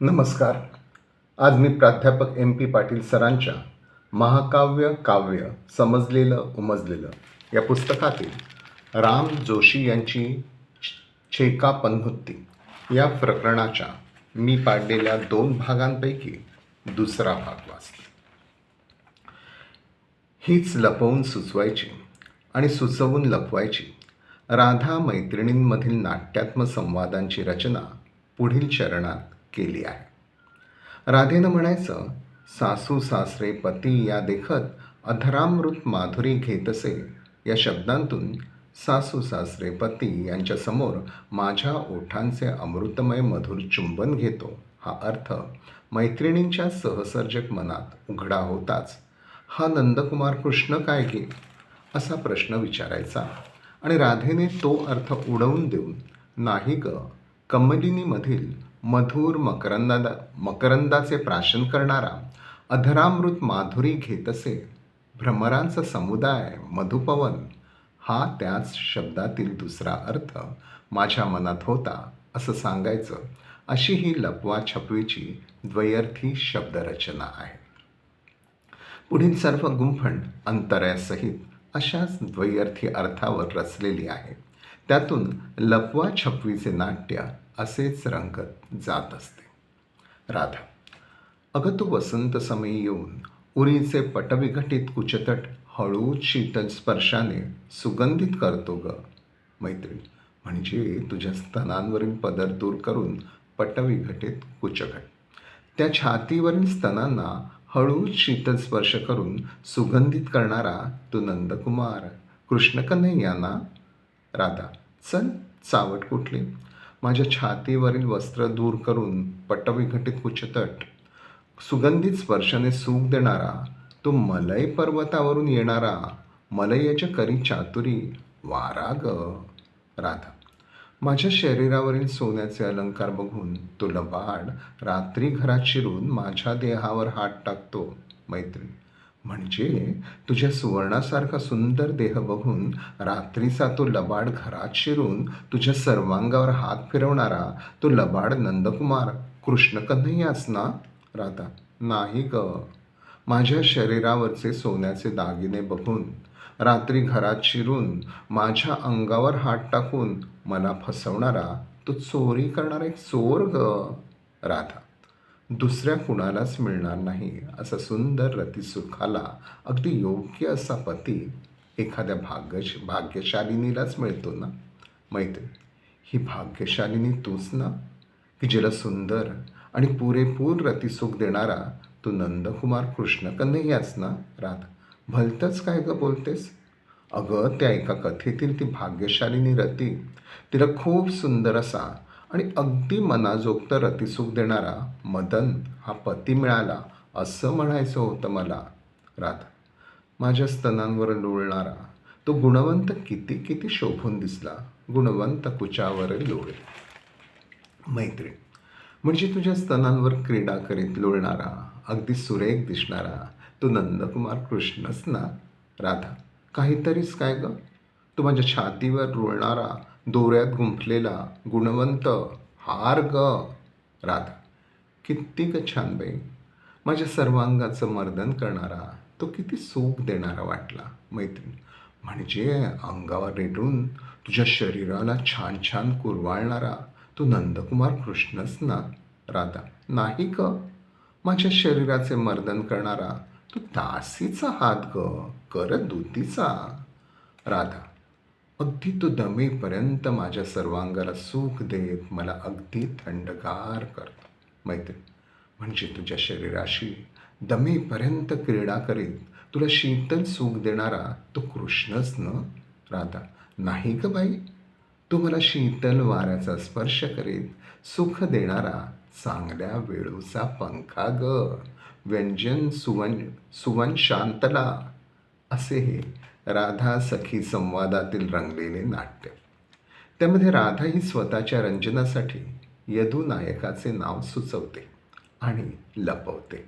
नमस्कार. आज मी प्राध्यापक एम पी पाटील सरांच्या महाकाव्य काव्य समजलेलं उमजलेलं या पुस्तकातील राम जोशी यांची छेका पन्हुत्ती या प्रकरणाच्या मी पाडलेल्या 2 भागांपैकी दुसरा भाग वाचला. हीच लपवून सुचवायची आणि सुचवून लपवायची राधा मैत्रिणींमधील नाट्यात्मक संवादांची रचना पुढील चरणात केली आहे. राधेनं म्हणायचं, सासू सासरे पती या देखत अधरामृत माधुरी घेतसे या शब्दांतून सासू सासरे पती यांच्यासमोर माझ्या ओठांचे अमृतमय मधुर चुंबन घेतो हा अर्थ मैत्रिणींच्या सहसर्जक मनात उघडा होताच हा नंदकुमार कृष्ण काय गे असा प्रश्न विचारायचा आणि राधेने तो अर्थ उडवून देऊन नाही ग, कमलिनीमधील मधुर मकरंदाचे प्राशन करणारा अधरामृत माधुरी घेतसे भ्रमरांचा समुदाय मधुपवन हा त्याच शब्दातील दुसरा अर्थ माझ्या मनात होता असं सांगायचं, अशी ही लपवा छपवीची द्वयर्थी शब्दरचना आहे. पुढील सर्व गुंफण अंतरासहित अशाच द्वयर्थी अर्थावर रचलेली आहे. त्यातून लपवा छपवीचे नाट्य असेच रंगत जात असते. राधा, अगं तू वसंत समयी येऊन उरीचे पटविघटित कुचतट हळूच शीतल स्पर्शाने सुगंधित करतो ग. मैत्रीण, म्हणजे तुझ्या स्तनांवरील पदर दूर करून पटविघटित कुचघट त्या छातीवरील स्तनांना हळूच शीतल स्पर्श करून सुगंधित करणारा तू नंदकुमार कृष्ण कन्हैया ना. राधा, चल चावट कुठली. माझ्या छातीवरील वस्त्र दूर करून पटविघटित कुचतट सुगंधित स्पर्शाने सुख देणारा तो मलय पर्वतावरून येणारा मलयाच्या करी चातुरी वारा ग. राधा, माझ्या शरीरावरील सोन्याचे अलंकार बघून तो लबाड रात्री घरात शिरून माझ्या देहावर हात टाकतो. मैत्रीण, म्हणजे तुझ्या सुवर्णासारखा सुंदर देह बघून रात्रीचा तो लबाड घरात शिरून तुझ्या सर्वांगावर हात फिरवणारा तो लबाड नंदकुमार कृष्ण कन्हैयाच ना. राधा, नाही ग, माझ्या शरीरावरचे सोन्याचे दागिने बघून रात्री घरात शिरून माझ्या अंगावर हात टाकून मला फसवणारा तो चोरी करणारा एक चोर ग. राधा, दुसऱ्या कुणालाच मिळणार नाही असा सुंदर रतिसुखाला अगदी योग्य असा पती एखाद्या भाग्यशालिनीलाच मिळतो ना. मैत्री, ही भाग्यशालिनी तूच ना, की जिला सुंदर आणि पुरेपूर रतिसुख देणारा तू नंदकुमार कृष्ण कन्हैयाच ना. राधा, भलतंच काय ग बोलतेस. अगं, त्या एका कथेतील ती भाग्यशालिनी रती, तिला खूप सुंदर असा आणि अगदी मनाजोगतं रतिसुख देणारा मदन हा पती मिळाला असं म्हणायचं होतं मला. राधा, माझ्या स्तनांवर लोळणारा तो गुणवंत किती किती शोभून दिसला, गुणवंत कुचावर लोळे. मैत्रीण, म्हणजे तुझ्या स्तनांवर क्रीडा करीत लोळणारा अगदी सुरेख दिसणारा तो नंदकुमार कृष्णच ना. राधा, काहीतरीच काय ग, तू माझ्या छातीवर लोळणारा दोऱ्यात गुंफलेला गुणवंत हार ग. राधा, किती ग छान बाई, माझ्या सर्वांगाचं मर्दन करणारा तो किती सुख देणारा वाटला. मैत्रीण, म्हणजे अंगावर रेटून तुझ्या शरीराला छान छान कुरवाळणारा तो नंदकुमार कृष्णच ना. राधा, नाही ग, माझ्या शरीराचे मर्दन करणारा तो दासीचा हात ग, कर दूतीचा. राधा, अगदी तो दमेपर्यंत माझ्या सर्वांगाला सुख देत मला अगदी थंडगार करतो. मैत्रीण, म्हणजे तुझ्या शरीराशी दमेपर्यंत क्रीडा करीत तुला शीतल सुख देणारा तो कृष्णच न. राधा, नाही ग बाई, तो मला शीतल वाऱ्याचा स्पर्श करीत सुख देणारा चांगल्या वेळूचा पंखा ग. व्यंजन सुवन शांतला असे हे राधा सखी संवादातील रंगलेले नाट्य. त्यामध्ये राधा ही स्वतःच्या रंजनासाठी यदुनायकाचे नाव सुचवते आणि लपवते.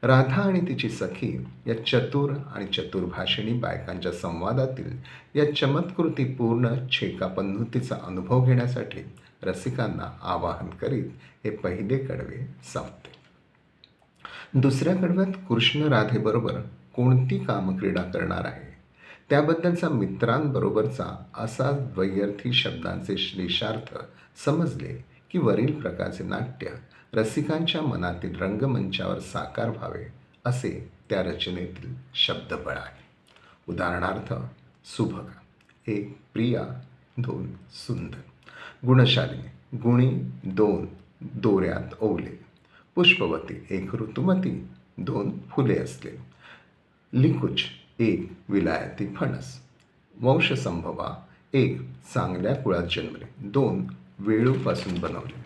राधा आणि तिची सखी या चतुर आणि चतुर्भाषिणी बायकांच्या संवादातील या चमत्कृतीपूर्ण छेका पन्हुतीचा अनुभव घेण्यासाठी रसिकांना आवाहन करीत हे पहिले कडवे संपते. दुसऱ्या कडव्यात कृष्ण राधेबरोबर कोणती कामक्रीडा करणार आहे त्याबद्दलचा मित्रांबरोबरचा असा द्वैर्थी शब्दांचे श्लेषार्थ समजले की वरील प्रकारचे नाट्य रसिकांच्या मनातील रंगमंचावर साकार व्हावे असे त्या रचनेतील शब्दबळ आहे. उदाहरणार्थ सुभगा 1 प्रिया 2 सुंदर, गुणशालिनी गुणी 2 दोऱ्यात ओवले, पुष्पवती 1 ऋतुमती 2 फुले असले, लिकुच 1 विलायती फणस, वंशसंभवा 1 चांगल्या कुळात जन्मले 2 वेळूपासून बनवले,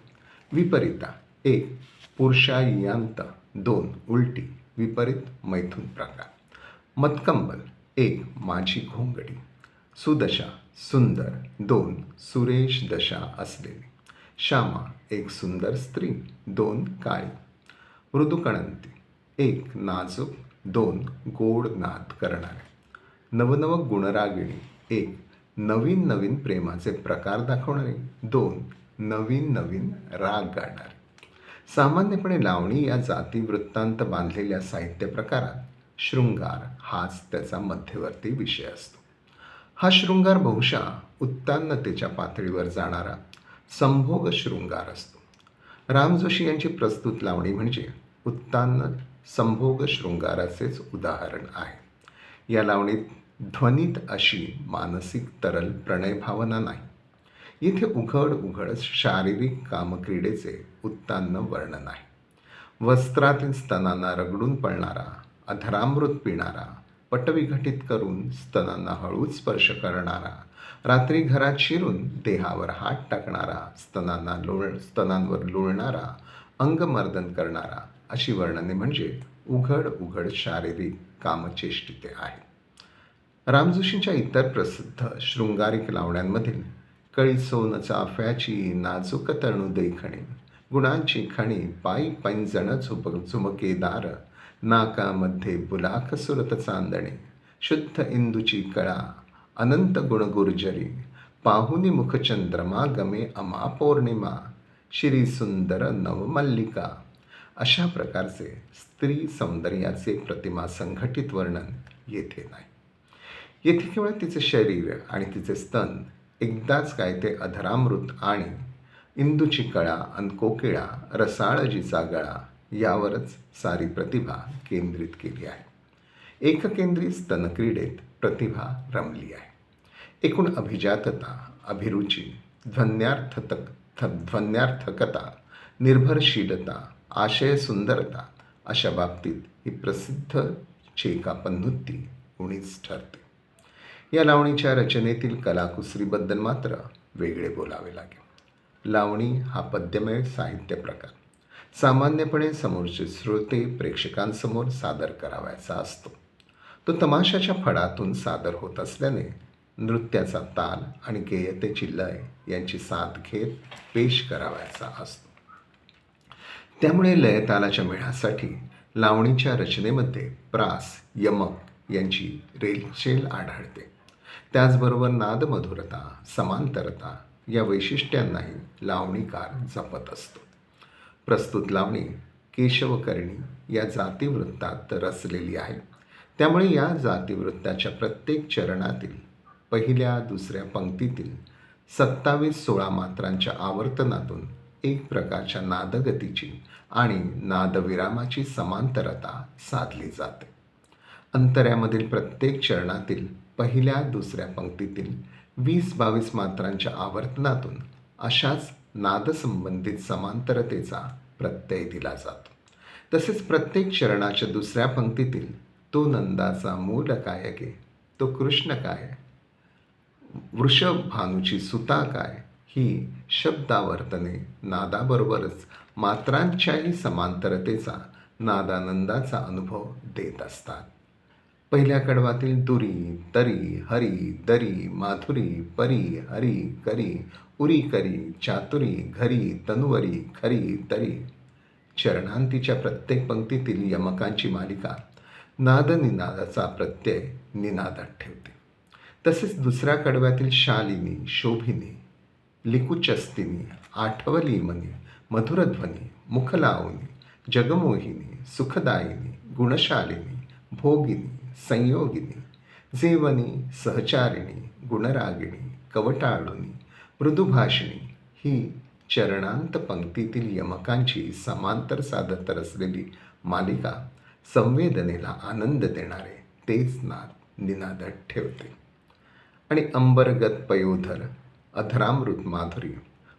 विपरीता 1 पुरुषायंत 2 उलटी विपरीत मैथुन प्रकार, मतकंबल 1 माझी घोंगडी, सुदशा सुंदर 2 सुरेश दशा असलेली, श्यामा 1 सुंदर स्त्री 2 काळी, मृदुकणंती 1 नाजूक 2 गोड नाद करणारे, नवनव गुणरागिणी 1 नवीन नवीन प्रेमाचे प्रकार दाखवणारे 2 नवीन नवीन राग गाणारे. सामान्यपणे लावणी या जातीवृत्तांत बांधलेल्या साहित्य प्रकारात शृंगार हाच त्याचा मध्यवर्ती विषय असतो. हा शृंगार बहुशः उत्तानतेच्या पातळीवर जाणारा संभोग शृंगार असतो. राम जोशी यांची प्रस्तुत लावणी म्हणजे उत्तान संभोग शृंगाराचेच उदाहरण आहे. या लावणीत ध्वनीत अशी मानसिक तरल प्रणय भावना नाही. येथे उघड उघड शारीरिक कामक्रीडेचे उत्तान्न वर्णन आहे. वस्त्रातील स्तनांना रगडून पळणारा, अधरामृत पिणारा, पटविघटित करून स्तनांना हळूच स्पर्श करणारा, रात्री घरात शिरून देहावर हात टाकणारा, स्तनांवर लोळणारा, अंगमर्दन करणारा अशी वर्णने म्हणजे उघड उघड शारीरिक कामचेष्टिते आहेत. रामजोशींच्या इतर प्रसिद्ध शृंगारिक लावण्यांमधील कळीसोन चाफ्याची नाजूक तणू देखणे, गुणांची खणी पायी पैंजण झुमकेदार, नाकामध्ये बुलाख सुरत चांदणे, शुद्ध इंदूची कळा, अनंत गुणगुर्जरी, पाहुनी मुखचंद्रमा गमे अमा पौर्णिमा, श्री सुंदर नवमल्लिका अशा प्रकारचे स्त्री सौंदर्याचे प्रतिमा संघटित वर्णन येथे नाही. येथे केवळ तिचे शरीर आणि तिचे स्तन, एकदाच काय ते अधरामृत आणि इंदूची कळा अन कोकिळा रसाळजीचा गळा यावरच सारी प्रतिभा केंद्रित केली आहे. एककेंद्री स्तनक्रीडेत प्रतिभा रमली आहे. एकूण अभिजातता, अभिरुची, ध्वन्यार्थकता, निर्भरशीलता, आशय सुंदरता अशा बाबतीत ही प्रसिद्ध चेकापन्नुती उणीच ठरते. या लावणीच्या रचनेतील कलाकुसरीबद्दल मात्र वेगळे बोलावे लागेल. लावणी हा पद्यमय साहित्य प्रकार सामान्यपणे समोरचे श्रोते प्रेक्षकांसमोर सादर करावयाचा असतो. तो तमाशाच्या फडातून सादर होत असल्याने नृत्याचा ताल आणि गेयतेची लय यांची साथ घेत पेश करावयाचा असतो. त्यामुळे लयतालाच्या मेळासाठी लावणीच्या रचनेमध्ये प्रास, यमक यांची रेलचेल आढळते. त्याचबरोबर नादमधुरता, समांतरता या वैशिष्ट्यांनाही लावणीकार जपत असतो. प्रस्तुत लावणी केशवकर्णी या जातीवृत्तात रचलेली आहे. त्यामुळे या जातीवृत्ताच्या प्रत्येक चरणातील पहिल्या दुसऱ्या पंक्तीतील 27-16 मात्रांच्या आवर्तनातून एक प्रकारच्या नादगतीची आणि नादविरामाची समांतरता साधली जाते. अंतऱ्यामधील प्रत्येक चरणातील पहिल्या दुसऱ्या पंक्तीतील 20-22 मात्रांच्या आवर्तनातून अशाच नादसंबंधित समांतरतेचा प्रत्यय दिला जातो. तसेच प्रत्येक चरणाच्या दुसऱ्या पंक्तीतील तो नंदाचा मूल काय गे, तो कृष्ण काय, वृषभानुची सुता काय ही शब्दावर्तने नादाबरोबरच मात्रांच्याही समांतरतेचा, नादानंदाचा अनुभव देत असतात. पहिल्या कडवातील दुरी, तरी, हरी, दरी, माधुरी, परी, हरी, करी, उरी करी, चातुरी, घरी, तनुवरी, खरी, तरी चरणांतीच्या प्रत्येक पंक्तीतील यमकांची मालिका नादनिनादाचा प्रत्यय निनादात ठेवते. तसेच दुसऱ्या कडव्यातील शालिनी, शोभिनी लिकुचस्तिनी आठवली मनी मधुरध्वनी मुखलावनी जगमोहिनी सुखदायिनी गुणशालिनी भोगिनी संयोगिनी जेवनी सहचारिणी गुणरागिणी कवटाळुनी मृदुभाषिणी ही चरणांत पंक्तीतील यमकांची समांतर साधत रचलेली मालिका संवेदनेला आनंद देणारे तेच नाद निनादत ठेवते. आणि अंबरगत पयोधर अधरामृत माधुरी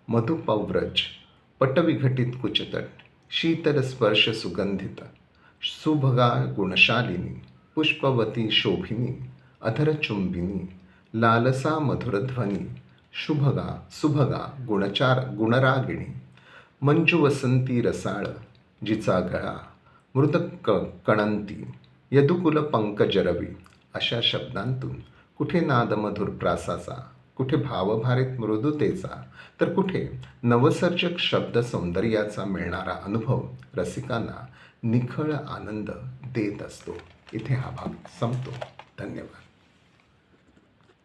मधुपव्रज पटविघटित कुचतट शीतल स्पर्श सुगंधित सुभगा गुणशालिनी पुष्पवती शोभिनी अधरचुंबिनी लालसा मधुरध्वनी सुभगा गुणरागिणी मंजुवसंती रसाळ जिचा गळा मृद कणंती यदुकुल पंकजरवी अशा शब्दांतून कुठे नादमधुर प्रासाचा, कुठे भावभारित मृदुतेचा, तर कुठे नवसर्जक शब्द सौंदर्याचा मिळणारा अनुभव रसिकांना निखळ आनंद देत असतो. इथे हा भाग संपतो. धन्यवाद.